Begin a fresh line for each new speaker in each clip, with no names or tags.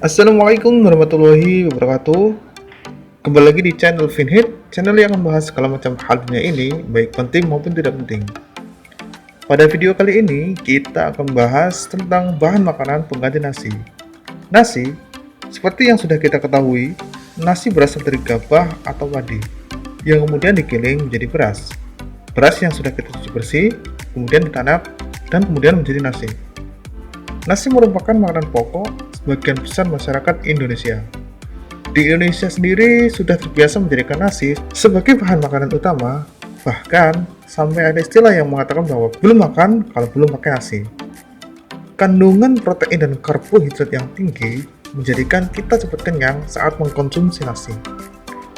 Assalamualaikum warahmatullahi wabarakatuh. Kembali lagi di channel Finhit, channel yang membahas segala macam hal dunia ini, baik penting maupun tidak penting. Pada video kali ini, kita akan membahas tentang bahan makanan pengganti nasi. Nasi, seperti yang sudah kita ketahui, nasi berasal dari gabah atau padi, yang kemudian digiling menjadi beras. Beras yang sudah kita cuci bersih, kemudian ditanam, dan kemudian menjadi nasi. Nasi merupakan makanan pokok sebagian besar masyarakat Indonesia. Di Indonesia sendiri sudah terbiasa menjadikan nasi sebagai bahan makanan utama, bahkan sampai ada istilah yang mengatakan bahwa belum makan kalau belum pakai nasi. Kandungan protein dan karbohidrat yang tinggi menjadikan kita cepat kenyang saat mengkonsumsi nasi.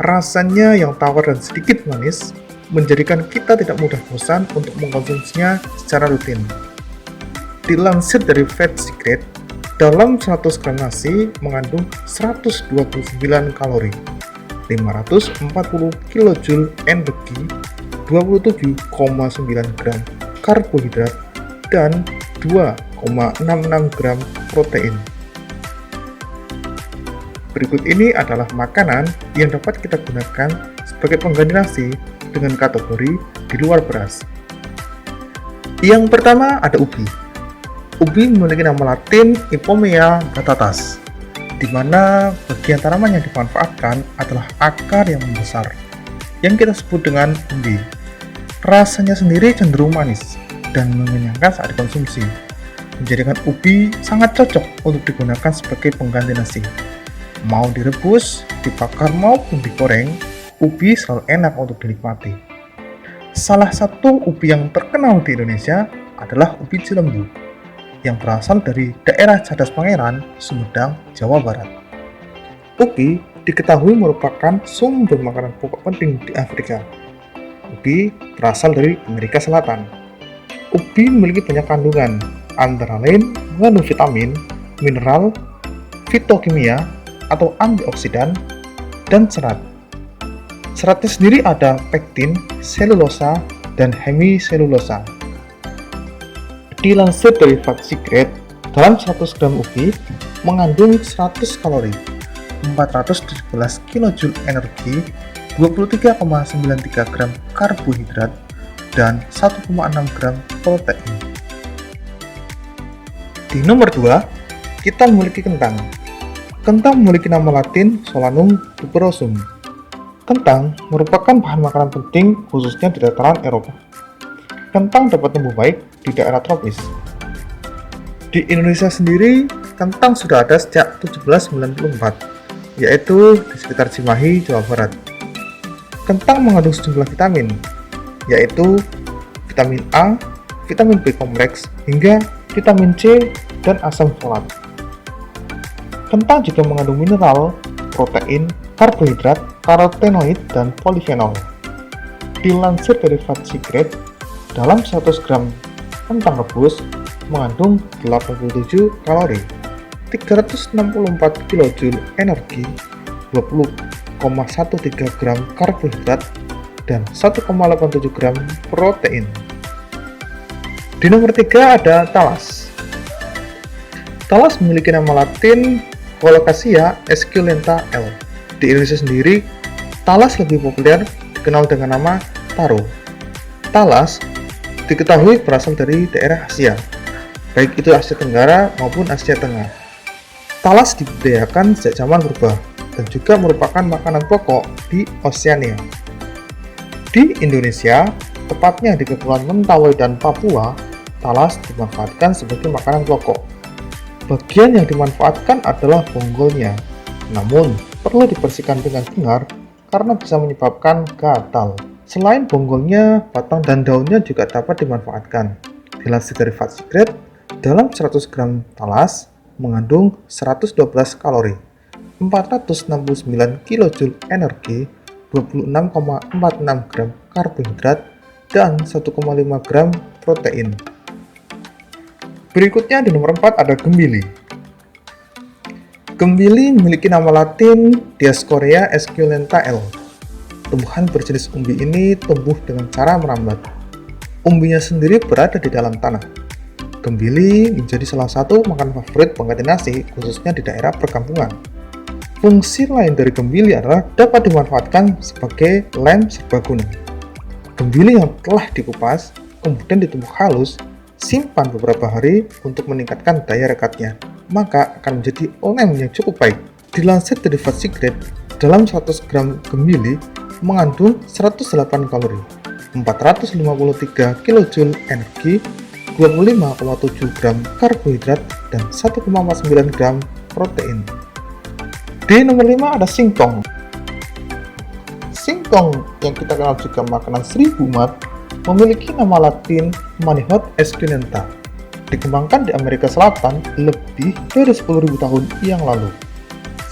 Rasanya yang tawar dan sedikit manis menjadikan kita tidak mudah bosan untuk mengkonsumsinya secara rutin. Dilansir dari Fat Secret, dalam 100 gram nasi mengandung 129 kalori, 540 kilojoule energi, 27,9 gram karbohidrat, dan 2,66 gram protein. Berikut ini adalah makanan yang dapat kita gunakan sebagai pengganti nasi dengan kategori di luar beras. Yang pertama ada ubi. Ubi memiliki nama latin Ipomoea batatas, di mana bagian tanaman yang dimanfaatkan adalah akar yang membesar, yang kita sebut dengan umbi. Rasanya sendiri cenderung manis dan mengenyangkan saat dikonsumsi, menjadikan ubi sangat cocok untuk digunakan sebagai pengganti nasi. Mau direbus, dibakar maupun digoreng, ubi selalu enak untuk dinikmati. Salah satu ubi yang terkenal di Indonesia adalah ubi Cilembu, yang berasal dari daerah Cadas Pangeran, Sumedang, Jawa Barat. Ubi diketahui merupakan sumber makanan pokok penting di Afrika. Ubi berasal dari Amerika Selatan. Ubi memiliki banyak kandungan, antara lain mengandung vitamin, mineral, fitokimia atau antioksidan, dan serat. Seratnya sendiri ada pektin, selulosa, dan hemiselulosa. Dilansir dari Fat Secret, dalam 100 gram ubi mengandung 100 kalori, 417 kilojoule energi, 23,93 gram karbohidrat, dan 1,6 gram protein. Di nomor 2, kita memiliki kentang. Kentang memiliki nama latin Solanum tuberosum. Kentang merupakan bahan makanan penting khususnya di dataran Eropa. Kentang dapat tumbuh baik di daerah tropis. Di Indonesia sendiri, kentang sudah ada sejak 1794, yaitu di sekitar Cimahi, Jawa Barat. Kentang mengandung sejumlah vitamin, yaitu vitamin A, vitamin B kompleks, hingga vitamin C dan asam folat. Kentang juga mengandung mineral, protein, karbohidrat, karotenoid, dan polifenol. Dilansir dari Fat Secret, dalam 100 gram kentang rebus mengandung 87 kalori, 364 kilojoule energi, 20,13 gram karbohidrat, dan 1,87 gram protein. Di nomor 3 ada talas. Talas memiliki nama latin Colocasia esculenta L. Di Indonesia sendiri, talas lebih populer dikenal dengan nama taro. Talas diketahui berasal dari daerah Asia, baik itu Asia Tenggara maupun Asia Tengah. Talas dibudidayakan sejak zaman purba dan juga merupakan makanan pokok di Oseania. Di Indonesia, tepatnya di Kepulauan Mentawai dan Papua, talas dimanfaatkan sebagai makanan pokok. Bagian yang dimanfaatkan adalah bonggolnya, namun perlu dibersihkan dengan benar karena bisa menyebabkan gatal. Selain bonggolnya, batang dan daunnya juga dapat dimanfaatkan. Dilansir dari Fat Secret, dalam 100 gram talas mengandung 112 kalori, 469 kilojoule energi, 26,46 gram karbohidrat, dan 1,5 gram protein. Berikutnya di nomor 4 ada gembili. Gembili memiliki nama latin Dioscorea esculenta L. Tumbuhan berjenis umbi ini tumbuh dengan cara merambat. Umbinya sendiri berada di dalam tanah. Gembili menjadi salah satu makanan favorit pengganti nasi, khususnya di daerah perkampungan. Fungsi lain dari gembili adalah dapat dimanfaatkan sebagai lem serbaguna. Gembili yang telah dikupas, kemudian ditumbuk halus, simpan beberapa hari untuk meningkatkan daya rekatnya, maka akan menjadi lem yang cukup baik. Dilansir dari Fat Secret, dalam 100 gram gembili mengandung 108 kalori, 453 kJ energi, 25,7 gram karbohidrat, dan 1,49 gram protein. Di nomor 5 ada singkong. Singkong yang kita kenal juga makanan seribu umat memiliki nama latin Manihot esculenta. Dikembangkan di Amerika Selatan lebih dari 10.000 tahun yang lalu.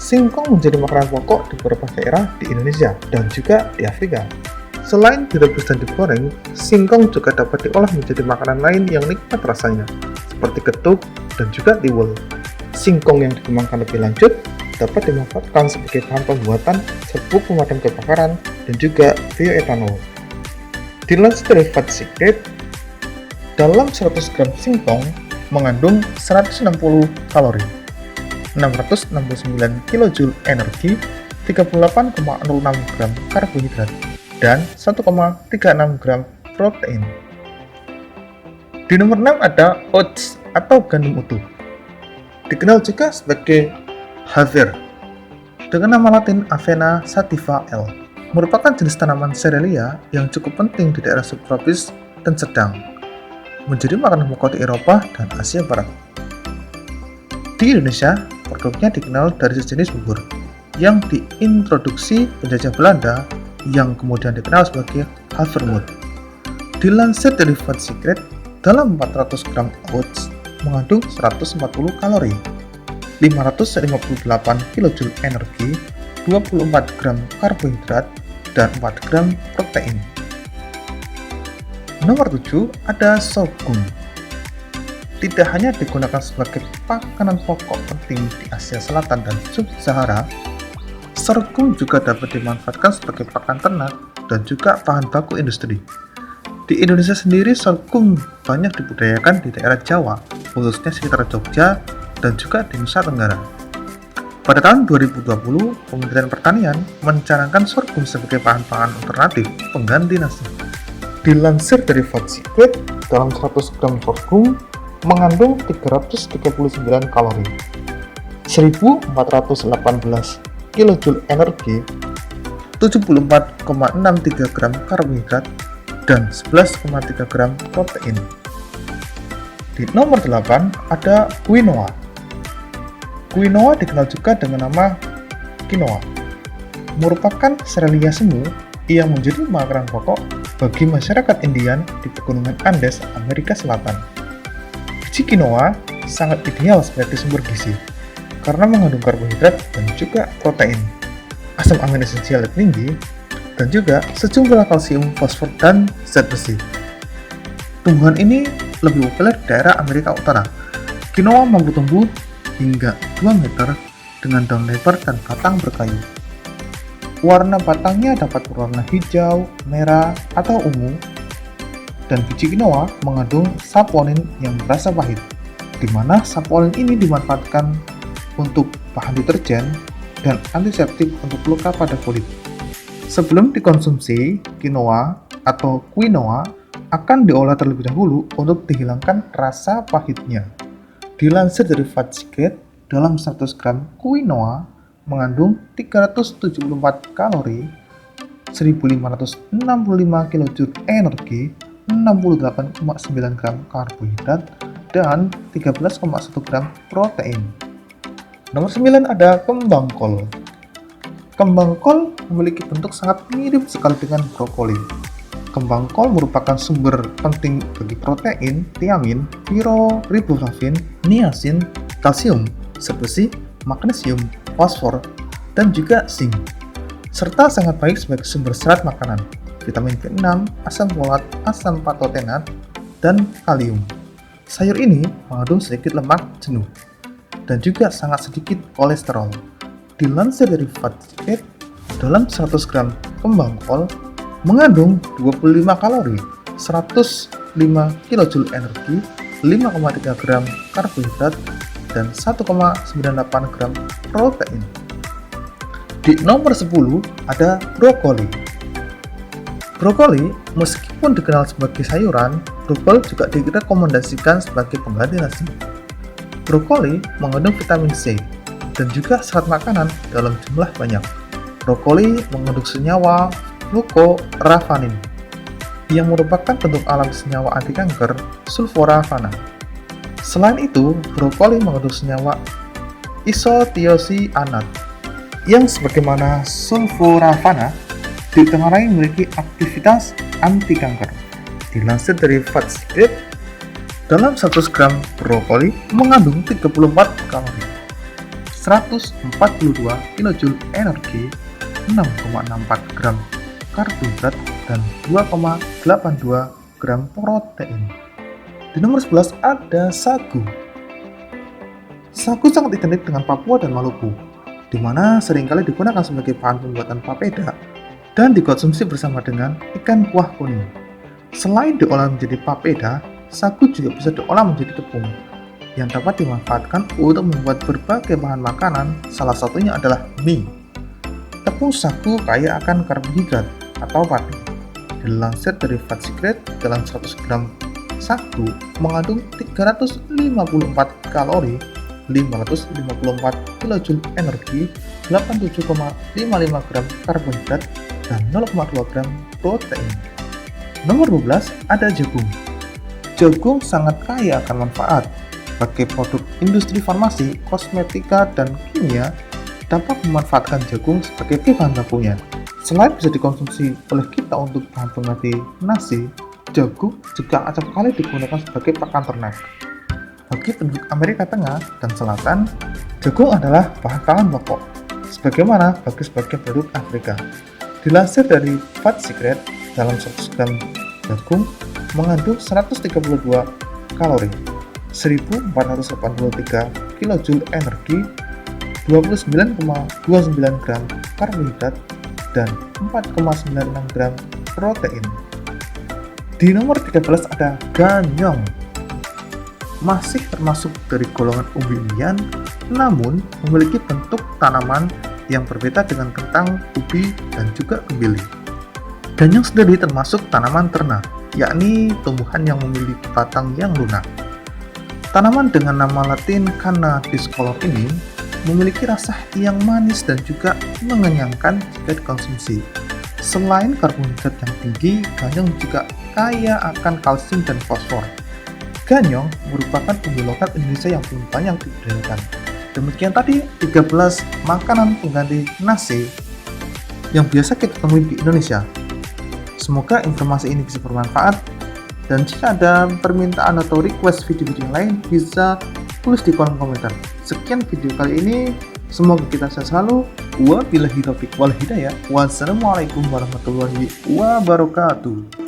Singkong menjadi makanan pokok di beberapa daerah di Indonesia dan juga di Afrika. Selain direbus dan digoreng, singkong juga dapat diolah menjadi makanan lain yang nikmat rasanya, seperti getuk dan juga tiwul. Singkong yang dikembangkan lebih lanjut dapat dimanfaatkan sebagai bahan pembuatan serbuk pemadam kebakaran dan juga bioetanol. Dilansir dari Fat Secret, dalam 100 gram singkong mengandung 160 kalori, 669 kJ energi, 38,06 gram karbohidrat, dan 1,36 gram protein. Di nomor 6 ada oats atau gandum utuh. Dikenal juga sebagai Haver dengan nama latin Avena sativa L. Merupakan jenis tanaman serealia yang cukup penting di daerah subtropis dan sedang. Menjadi makanan pokok di Eropa dan Asia Barat. Di Indonesia, produknya dikenal dari sejenis bubur yang diintroduksi penjajah Belanda yang kemudian dikenal sebagai havermout. Dilansir dari Fat Secret, dalam 400 gram oats mengandung 140 kalori, 558 kJ energi, 24 gram karbohidrat, dan 4 gram protein. Nomor 7 ada sorghum. Tidak hanya digunakan sebagai makanan pokok penting di Asia Selatan dan Sub-Sahara, sorghum juga dapat dimanfaatkan sebagai pakan ternak dan juga bahan baku industri. Di Indonesia sendiri, sorghum banyak dibudidayakan di daerah Jawa, khususnya sekitar Jogja dan juga di Nusa Tenggara. Pada tahun 2020, Kementerian Pertanian mencanangkan sorghum sebagai bahan pangan alternatif pengganti nasi. Dilansir dari Fat Secret, dalam 100 gram sorghum mengandung 339 kalori, 1418 kJ energi, 74,63 gram karbohidrat, dan 11,3 gram protein. Di nomor 8 ada quinoa. Quinoa dikenal juga dengan nama quinoa. Merupakan serealia semu yang menjadi makanan pokok bagi masyarakat Indian di pegunungan Andes, Amerika Selatan. Biji quinoa sangat ideal sebagai sumber gizi karena mengandung karbohidrat dan juga protein, asam amino esensial yang tinggi, dan juga sejumlah kalsium, fosfor, dan zat besi. Tumbuhan ini lebih populer di daerah Amerika Utara. Quinoa mampu tumbuh hingga 2 meter dengan daun lebar dan batang berkayu. Warna batangnya dapat berwarna hijau, merah, atau ungu, dan biji quinoa mengandung saponin yang berasa pahit, di mana saponin ini dimanfaatkan untuk bahan deterjen dan antiseptik untuk luka pada kulit. Sebelum dikonsumsi, quinoa atau quinoa akan diolah terlebih dahulu untuk dihilangkan rasa pahitnya. Dilansir dari Fat Secret, dalam 100 gram quinoa mengandung 374 kalori, 1565 kJ energi, 68,9 gram karbohidrat, dan 13,1 gram protein. Nomor 9 ada kembang kol. Kembang kol memiliki bentuk sangat mirip sekali dengan brokoli. Kembang kol merupakan sumber penting bagi protein, tiamin, riboflavin, niacin, kalsium, zat besi, magnesium, fosfor, dan juga zinc, serta sangat baik sebagai sumber serat makanan, vitamin B6, asam folat, asam patotenat, dan kalium. Sayur ini mengandung sedikit lemak jenuh dan juga sangat sedikit kolesterol. Dilansir dari Fat Secret, dalam 100 gram kembang kol mengandung 25 kalori, 105 kJ energi, 5,3 gram karbohidrat, dan 1,98 gram protein. Di nomor 10 ada brokoli. Brokoli, meskipun dikenal sebagai sayuran, brokoli juga direkomendasikan sebagai pengganti nasi. Brokoli mengandung vitamin C dan juga serat makanan dalam jumlah banyak. Brokoli mengandung senyawa fluororafanin yang merupakan bentuk alami senyawa anti kanker sulforafana. Selain itu, brokoli mengandung senyawa isothiocyanat yang sebagaimana sulforafana ditengarai memiliki aktivitas anti kanker. Dilansir dari Fat Secret, dalam 100 gram brokoli mengandung 34 kalori, 142 kJ energi, 6,64 gram karbohidrat, dan 2,82 gram protein. Di nomor 11 ada sagu. Sagu sangat identik dengan Papua dan Maluku, di mana seringkali digunakan sebagai bahan pembuatan papeda dan dikonsumsi bersama dengan ikan kuah kuning. Selain diolah menjadi papeda, sagu juga bisa diolah menjadi tepung yang dapat dimanfaatkan untuk membuat berbagai bahan makanan, salah satunya adalah mie. Tepung sagu kaya akan karbohidrat atau pati. Dilansir dari Fat Secret, dalam 100 gram sagu mengandung 354 kalori, 554 kJ energi, 87,55 gram karbohidrat, dan 0,2 gram protein. Nomor 12 ada jagung. Jagung sangat kaya akan manfaat. Sebagai produk industri farmasi, kosmetika, dan kimia dapat memanfaatkan jagung sebagai bahan bakunya. Selain bisa dikonsumsi oleh kita untuk bahan pengganti nasi, jagung juga acap kali digunakan sebagai pakan ternak. Bagi penduduk Amerika Tengah dan Selatan, jagung adalah bahan pangan pokok, sebagaimana bagi sebagian penduduk Afrika. Dilansir dari Fat Secret, dalam 100 gram jagung mengandung 132 kalori, 1483 kJ energi, 29,29 gram karbohidrat, dan 4,96 gram protein. Di nomor 13 ada ganyong. Masih termasuk dari golongan umbi-umbian, namun memiliki bentuk tanaman yang berbeda dengan kentang, ubi, dan juga kemili. Ganyong sendiri termasuk tanaman ternak, yakni tumbuhan yang memiliki batang yang lunak. Tanaman dengan nama latin Canna discolor ini memiliki rasa yang manis dan juga mengenyangkan jika dikonsumsi. Selain karbohidrat yang tinggi, ganyong juga kaya akan kalsium dan fosfor. Ganyong merupakan umbi lokal Indonesia yang belum banyak dibudidayakan. Demikian tadi 13 makanan pengganti nasi yang biasa kita temui di Indonesia. Semoga informasi ini bisa bermanfaat, dan jika ada permintaan atau request video-video yang lain bisa tulis di kolom komentar. Sekian video kali ini, semoga kita sehat selalu. Wabillahi taufiq wal hidayah. Wassalamualaikum warahmatullahi wabarakatuh.